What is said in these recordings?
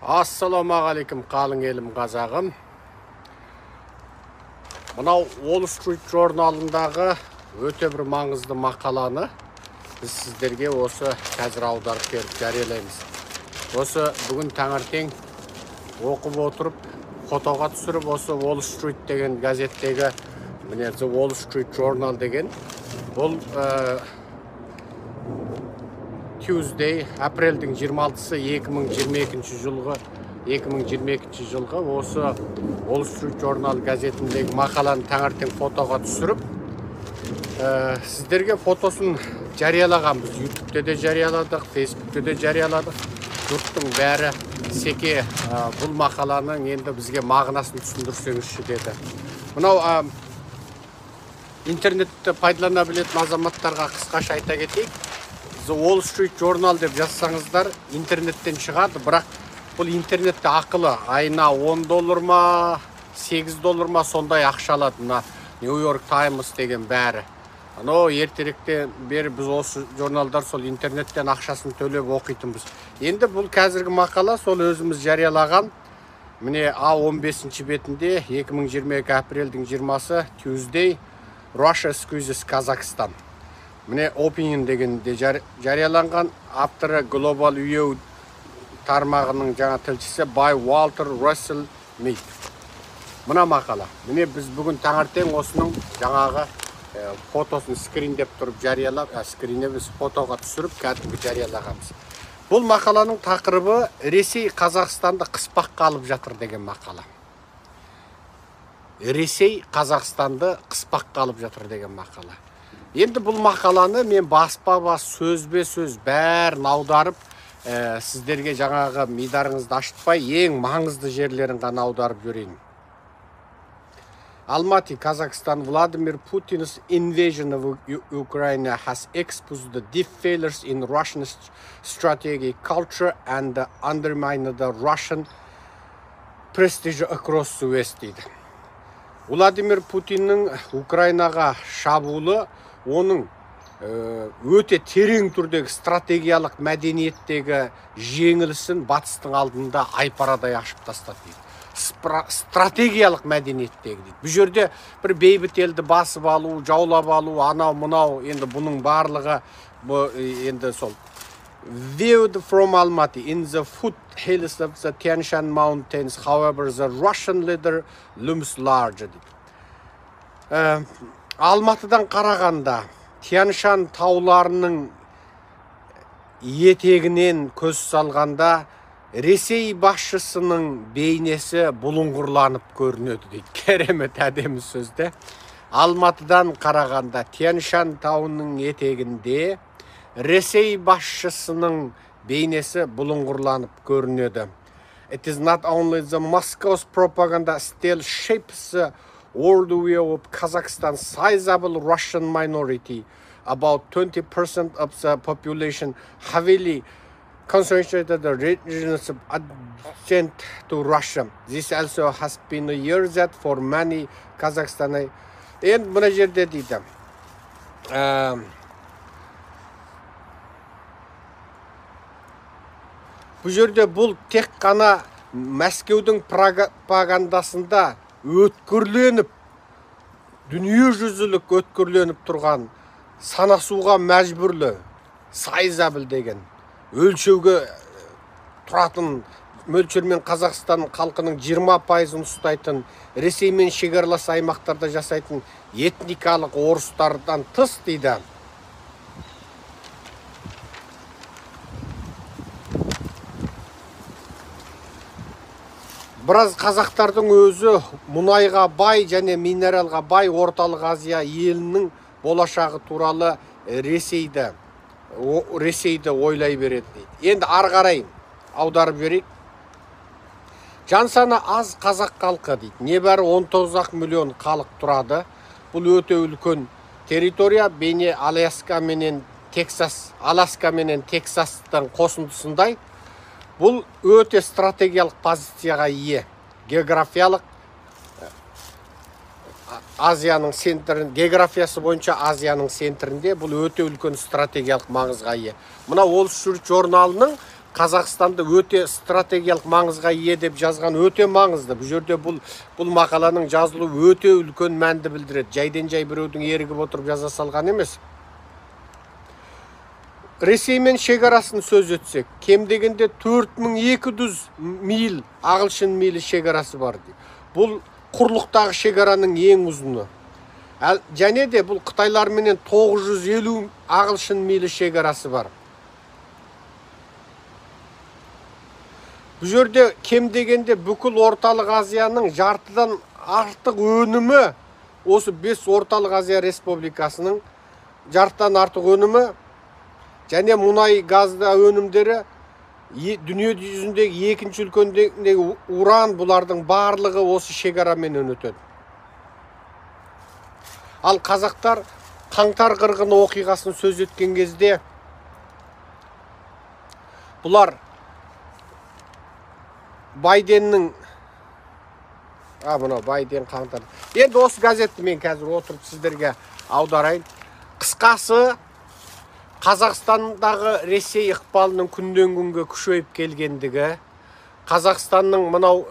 Ассалаумағалейкум қалың елім қазағым. Мынау Wall Street журналындағы өте бір маңызды мақаланы біз сіздерге осы қазір аударып беріп жариялаймыз. Осы бүгін таңертең оқып отырып, фотоға түсіріп, осы Wall Street деген газеттегі, міне The Wall Street Journal деген, бұл Tuesday, апрельдің 26-сы 2022 жылғы осы Wall Street Journal газетіндегі мақаланы таңертең фотоға түсіріп, сіздерге фотосын жариялағанбыз. YouTube-те де жарияладық, Facebook-те де жарияладық. Жұрттың бәрі секе бұл мақаланың енді бізге мағынасын түсіндірсеңізші деді. Мынау интернетті пайдалана білетін азаматтарға қысқаша айта кетейік. The Wall Street Journal деп жазсаңыздар интернеттен шығады, бірақ бұл интернетте ақылы. Айына $10 ма, $8 ма сондай ақша алады. New York Times деген бәрі. Ертеректен бері біз осы журналдар сол интернеттен ақшасын төлеп оқитынбыз. Енді бұл қазіргі мақала сол өзіміз жариялаған. Міне A15 бетінде 2022 апрельдің 20-сы Tuesday, Russia squeezes Kazakhstan. Міне Opinion дегенде жарияланған, авторы Global EU тармағының жаңа тілшісі by Walter Russell Mead. Мына мақала. Міне біз бүгін таңертең осының жаңағы фотосын скриндеп тұрып жариялап, скринеп фотоға түсіріп кәдімгі жариялағанбыз. Бұл мақаланың тақырыбы Ресей Қазақстанды қыспаққа алып жатыр деген мақала. Ресей Қазақстанды қыспаққа алып жатыр деген мақала. Енді бұл мақаланы мен баспа-бас, сөзбе-сөз бәрін аударып, сіздерге жаңағы мидарыңызды ашытпай, ең маңызды жерлерін ғана аударып жөрейін. Almaty, Kazakhstan. Vladimir Putin's invasion of Ukraine has exposed the deep failures in Russian strategic culture and undermined the Russian prestige across the West. Vladimir Putin'in Ukraynaға шабуылы оның өте терең түрдегі стратегиялық мәдениеттегі жеңілісін батыстың алдында айпарадай ашып тастады дейді. Стратегиялық мәдениеттегі дейді. Бұл жерде бір бейбіт елді басып алу, жаулап алу, анау мынау, енді бұның барлығы енді сол viewed from Almaty in the foothills of the Tian Shan Mountains, however the Russian leader looms large дейді. Алматыдан қарағанда Tian Shan тауларының етегінен көз салғанда Ресей басшысының бейнесі бұлыңғырланып көрінеді дейді. Керемет әдемі сөзді. Алматыдан қарағанда Tian Shan тауының етегінде Ресей басшысының бейнесі бұлыңғырланып көрінеді. It is not only the Moscow's propaganda still shapes the worldview of Kazakhstan's sizable Russian minority, about 20% of the population heavily concentrated the regions adjacent to Russia. This also has been a year that for many Kazakhstani. Енді мына жерде дейді. Бұл жерде бұл тек қана Мәскеудің пропагандасында өткірленіп, дүниежүзілік өткірленіп тұрған санасуға мәжбүрлі сайзабіл деген өлшеуге тұратын мөлшермен Қазақстан халқының 20%-ын ұстайтын, Ресеймен шекаралас аймақтарда жасайтын этникалық орыстардан тыс дейді. Біраз қазақтардың өзі мұнайға бай және минералға бай Орталық Азия елінің болашағы туралы Ресейді ойлай береді дейді. Енді ары қарай аударып берейік. Жан саны аз қазақ халқы дейді. Небәрі 19 миллион халық тұрады. Бұл өте үлкен территория. Бейне Аляска менен Тексастың қосындысындай. Бұл өте стратегиялық позицияға ие. Географиялық Азияның центрін, географиясы бойынша Азияның центрінде бұл өте үлкен стратегиялық маңызға ие. Мына Wall Street журналының Қазақстанды өте стратегиялық маңызға ие деп жазған өте маңызды. Бұл жерде бұл мақаланың жазылуы өте үлкен мәнді білдіреді. Жайден жай біреудің ерігіп отырып жаза салған емес. Ресеймен шекарасын сөз етсек, кем дегенде 4200 миль ағылшын милі шекарасы бар. Бұл құрлықтағы шекараның ең ұзыны. Және де бұл Қытайларменен 950 ағылшын милі шекарасы бар. Бұл жерде кем дегенде бүкіл орталық Азияның жартыдан артық өнімі, осы 5 орталық Азия республикасының жартыдан артық өнімі, және мұнай газда өнімдері дүние жүзіндегі екінші үлкендегі уран, бұлардың барлығы осы шекарамен өтеді. Ал қазақтар қаңтар қырғыны оқиғасын сөз еткен кезде бұлар Байденнің Байден қаңтар. Енді осы газетті мен қазір отырып сіздерге аударайын. Қысқасы, Қазақстандағы Ресей ықпалының күннен күнге күшейіп келгендігі, Қазақстанның мынау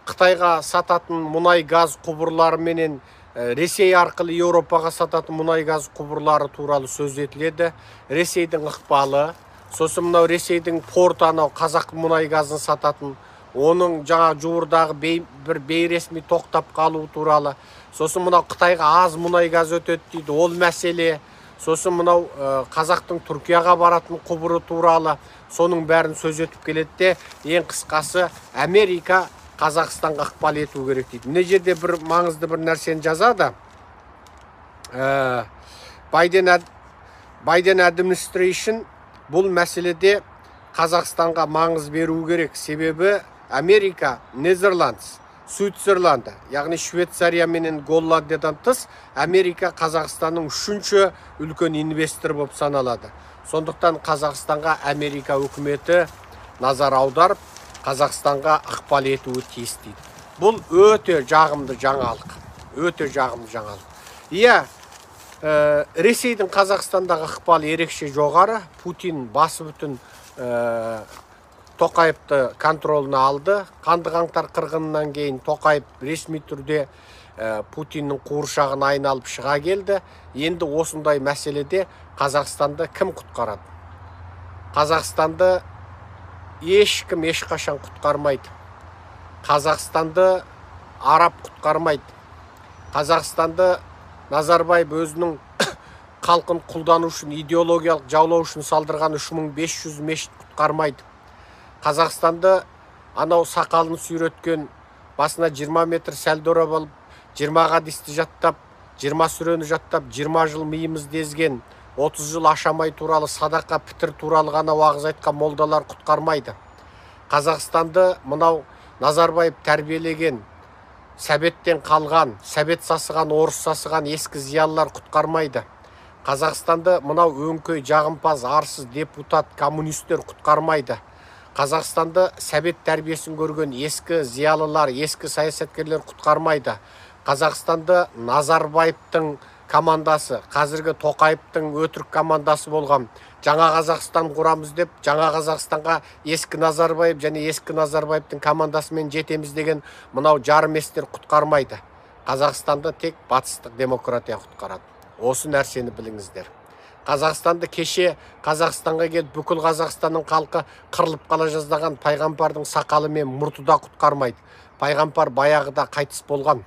Қытайға сататын мұнай газ құбырлары менен Ресей арқылы Еуропаға сататын мұнай газ құбырлары туралы сөз етіледі. Ресейдің ықпалы, сосын мынау Ресейдің порты анау қазақ мұнай газын сататын, оның жаңа жуырдағы бір бейресми тоқтап қалу туралы. Сосын мынау Қытайға аз мұнай газ өтеді дейді, ол мәселе. Сосын мынау қазақтың Түркияға баратын құбыры туралы, соның бәрін сөз етіп келеді де, ең қысқасы Америка Қазақстанға ықпал ету керек дейді. Мына жерде бір маңызды бір нәрсені жазады. Байден administration бұл мәселеде Қазақстанға маңыз беру керек. Себебі Америка, Нидерландс, Швейцарланд, яғни Швейцария менен Голландиядан тыс, Америка Қазақстанның үшінші үлкен инвестор болып саналады. Сондықтан Қазақстанға Америка үкіметі назар аударып, Қазақстанға ықпал етуі тиіс дейді. Бұл өте жағымды жаңалық. Өте жағымды жаңалық. Ресейдің Қазақстандағы ықпалы ерекше жоғары. Путин басы бүтін Тоқаевты контролына алды. Қанды қаңтар қырғынынан кейін Тоқаев ресми түрде Путиннің қуыршағын айналып шыға келді. Енді осындай мәселеде Қазақстанды кім құтқарады? Қазақстанды ешкім ешқашан құтқармайды. Қазақстанды араб құтқармайды. Қазақстанды Назарбаев өзінің халқын құлдану үшін, идеологиялық жаулау үшін салдырған 3500 мешіт құтқармайды. Қазақстанды анау сақалын сүйреткен, басына 20 метр сәлдора болып, 20 хадисті жаттап, 20 сүрені жаттап, 20 жыл миымыз дезген, 30 жыл ашамай туралы, садақа пітір туралы ғана уағыз айтқан молдалар құтқармайды. Қазақстанды мынау Назарбаев тәрбиелеген, сәбеттен қалған, сәбет сасыған, орыс сасыған ескі зиялылар құтқармайды. Қазақстанды мынау өңкөй, жағымпаз, арсыз депутат, коммунистер құтқармайды. Қазақстанды сәбет тәрбиесін көрген ескі зиялылар, ескі саясаткерлер құтқармайды. Қазақстанды Назарбаевтың командасы, қазіргі Тоқаевтың өтірік командасы болған жаңа Қазақстан құрамыз деп, жаңа Қазақстанға ескі Назарбаев және ескі Назарбаевтың командасымен жетеміз деген мынау жарыместер құтқармайды. Қазақстанды тек батыстық демократия құтқарады. Осы нәрсені біліңіздер. Қазақстанды кеше Қазақстанға келіп бүкіл Қазақстанның халқы қырылып қала жаздаған пайғамбардың сақалы мен мұрты да құтқармайды. Пайғамбар баяғыда қайтыс болған.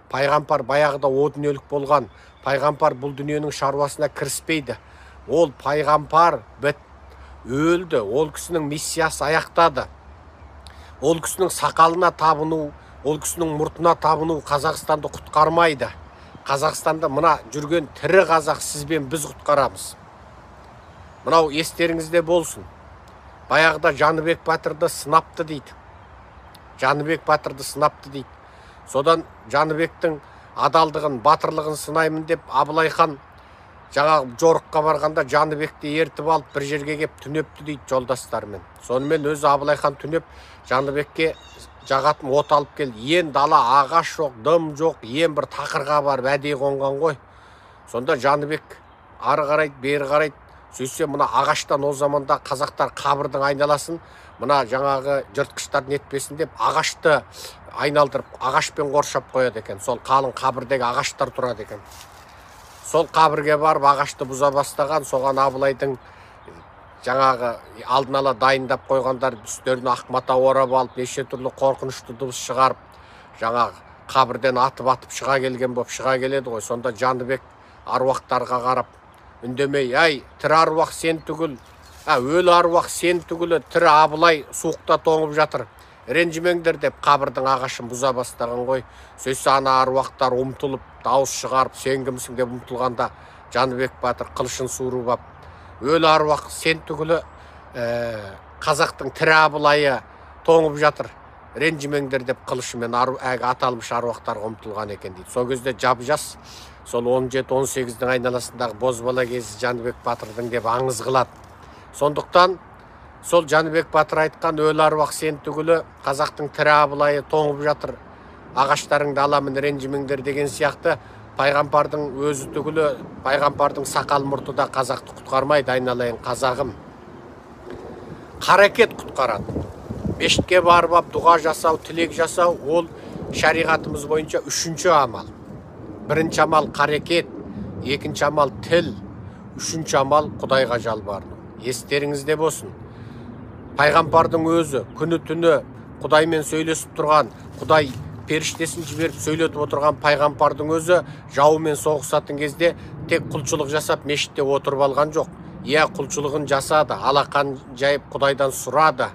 Пайғамбар баяғыда о дүниелік болған. Пайғамбар бұл дүниенің шаруасына кіріспейді. Ол пайғамбар өлді. Ол кісінің миссиясы аяқтады. Ол кісінің сақалына табыну, ол кісінің мұртына табыну Қазақстанды құтқармайды. Қазақстанды мына жүрген тірі қазақ сізбен біз құтқарамыз. Мынау естеріңізде болсын. Баяғыда Жаныбек Батырды сынапты дейді. Жаныбек Батырды сынапты дейді. Содан Жаныбектің адалдығын, батырлығын сынаймын деп Абылай хан жаңа жорыққа барғанда Жаныбекті ертіп алып бір жерге кеп түнепті дейді жолдастарымен. Сонымен өзі Абылай хан түнеп Жаныбекке жағатын от алып келді. Ен дала ағаш жоқ, дым жоқ, ен бір тақырға бар әдейі қонған ғой. Сонда Жаныбек ары қарайды, бері қарайды, сөйтсе мына ағаштан о заманда қазақтар қабірдің айналасын мына жаңағы жыртқыштар нетпесін деп ағашты айналдырып ағашпен қоршап қояды екен. Сол қалың қабірдегі ағаштар тұрады екен. Сол қабірге барып ағашты бұза бастаған, соған Абылайдың жаңағы алдын ала дайындап қойғандар үстеріне ақ мата орап алып, неше түрлі қорқынышты дыбыс шығарып, жаңағы қабірден атып шыға келген болып шыға келеді ғой. Сонда Жәнібек аруақтарға қарап үндемей, ай, тірі аруақ сен түгіл, өлі аруақ сен түгілі, тірі Абылай суықта тоңып жатыр, ренжімеңдер деп қабірдің ағашын бұза бастаған ғой. Сөйтсе ана аруақтар ұмтылып, дауыс шығарып, сен кімсің деп ұмтылғанда Жәнібек батыр қылышын суырып ап, өлі аруақ сен түгілі қазақтың тірі Абылайы тоңып жатыр, ренжімеңдер деп қылышымен аталмыш аруақтарға ұмтылған екен дейді. Сол кезде жап-жас сол 17-18-дің айналасындағы бозбала кезі Жәнібек батырдың деп аңыз қылады. Сондықтан сол Жәнібек батыр айтқан өлі аруақ сен түгілі қазақтың тірі Абылайы тоңып жатыр, ағаштарыңды аламын, ренжімеңдер деген сияқты пайғамбардың өзі түгілі, пайғамбардың сақал мұрты да қазақты құтқармайды, айналайын қазағым. Қарекет құтқарады. Мешітке барып дұға жасау, тілек жасау, ол шариғатымыз бойынша үшінші амал. Бірінші амал қарекет, екінші амал тіл, үшінші амал Құдайға жалбарыну. Естеріңізде болсын. Пайғамбардың өзі күні түні Құдаймен сөйлесіп тұрған, Құдай періштесін жіберіп сөйлетіп отырған пайғамбардың өзі жауымен соғысатын кезде тек құлшылық жасап мешітте отырып алған жоқ. Иә, құлшылығын жасады, алақан жайып Құдайдан сұрады.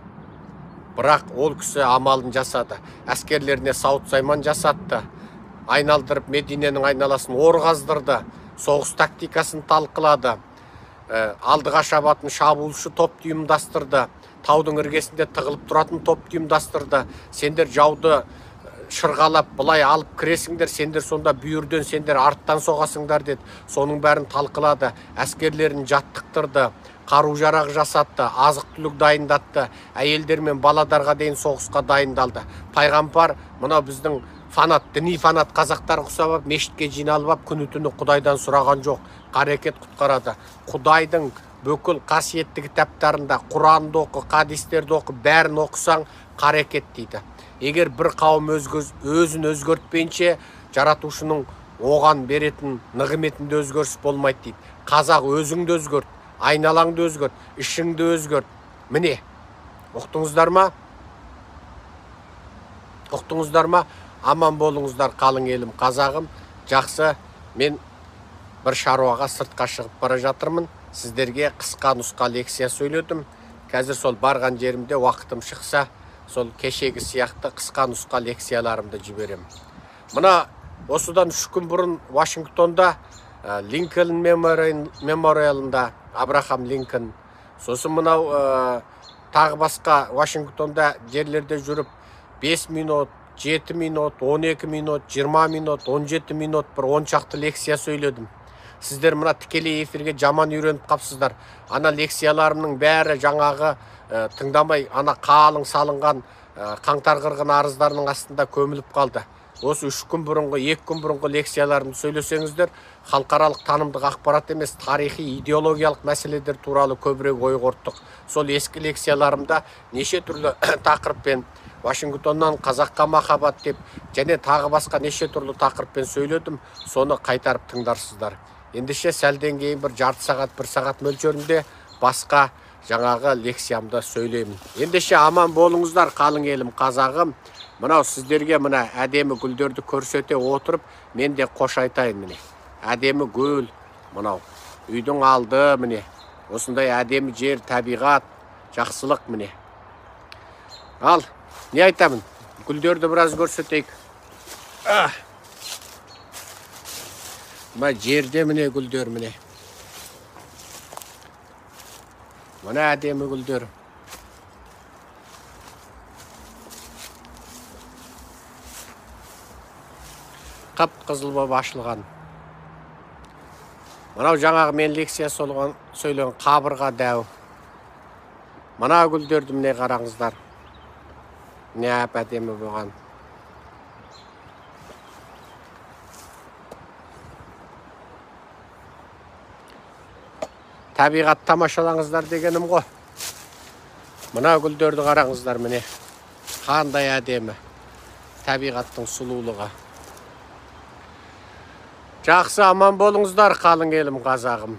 Бірақ ол кісі амалын жасады. Әскерлеріне сауыт-сайман жасатты. Айналдырып Мединенің айналасын орғаздырды. Соғыс тактикасын талқылады. Алдыға шабатын шабуылшы топты ұйымдастырды. Таудың іргесінде тығылып тұратын топты ұйымдастырды. Сендер жауды шырғалап былай алып кіресіңдер, сендер сонда бүйірден, сендер арттан соғасыңдар деді. Соның бәрін талқылады. Әскерлерін жаттықтырды, қару-жарақ жасатты, азық-түлік дайындатты, әйелдер мен баладарға дейін соғысқа дайындалды. Пайғамбар мына біздің фанат, діни фанат қазақтар ұқсап мешітке жиналып күні-түні Құдайдан сұраған жоқ. Қарекет құтқарады. Құдайдың бүкіл қасиетті кітаптарында Құранды оқы, хадистерді оқы, бәрін оқысаң қарекет дейді. Егер бір қауым өзін өзгертпейінше, жаратушының оған беретін нығметінде өзгеріс болмайды дейді. Қазақ өзіңді өзгерт, айналаңды өзгерт, ішіңді өзгерт. Міне, ұқтыңыздар ма? Ұқтыңыздар ма? Аман болыңыздар, қалың елім, қазағым. Жақсы, мен бір шаруаға сыртқа шығып бара жатырмын. Сіздерге қысқа нұсқа лекция сөйледім. Қазір сол барған жерімде уақытым шықса, сол кешегі сияқты қысқа нұсқа лекцияларымды жіберем. Мына осыдан 3 күн бұрын Вашингтонда Линкольн мемориалында Абрахам Линкольн, сосын мынау тағы басқа Вашингтонда жерлерде жүріп 5 минут, 7 минут, 12 минут, 20 минут, 17 минут бір 10 шақты лекция сөйледім. Сіздер мына тікелей эфирге жаман үйреніп қапсыздар. Ана лекцияларымның бәрі жаңағы тыңдамай, ана қалың салынған қаңтар қырғын арыздарының астында көміліп қалды. Осы 3 күн бұрынғы, 2 күн бұрынғы лекцияларымды сөйлесеңіздер, халықаралық танымдық ақпарат емес, тарихи, идеологиялық мәселелер туралы көбірек ой қорыттық. Сол ескі лекцияларымда неше түрлі тақырыппен, Вашингтоннан қазаққа махаббат деп, және тағы басқа неше түрлі тақырыппен сөйледім, соны қайтарып тыңдарсыздар. Ендеше сәлден кейін бір жарты сағат, 1 сағат мөлшерінде басқа жаңағы лекциямда сөйлеймін. Ендеше аман болыңыздар, қалың елім, қазағым. Мынау сіздерге мына әдемі гүлдерді көрсете отырып, мен де қош айтайын міне. Әдемі гүл, мынау үйдің алды міне. Осындай әдемі жер, табиғат, жақсылық міне. Ал, не айтамын? Гүлдерді біраз көрсетейік. Мына жерде міне гүлдер міне. Мына әдемі гүлдер. Қып-қызыл болып ашылған. Мынау жаңағы мен лекция сөйлеген қабырға дәу. Мына гүлдерді міне қараңыздар. Не әп-әдемі болған. Табиғат тамашалаңыздар дегенім ғой. Мына гүлдерді қараңыздар міне. Қандай әдемі. Табиғаттың сұлулығы. Жақсы аман болыңыздар қалың елім қазағым.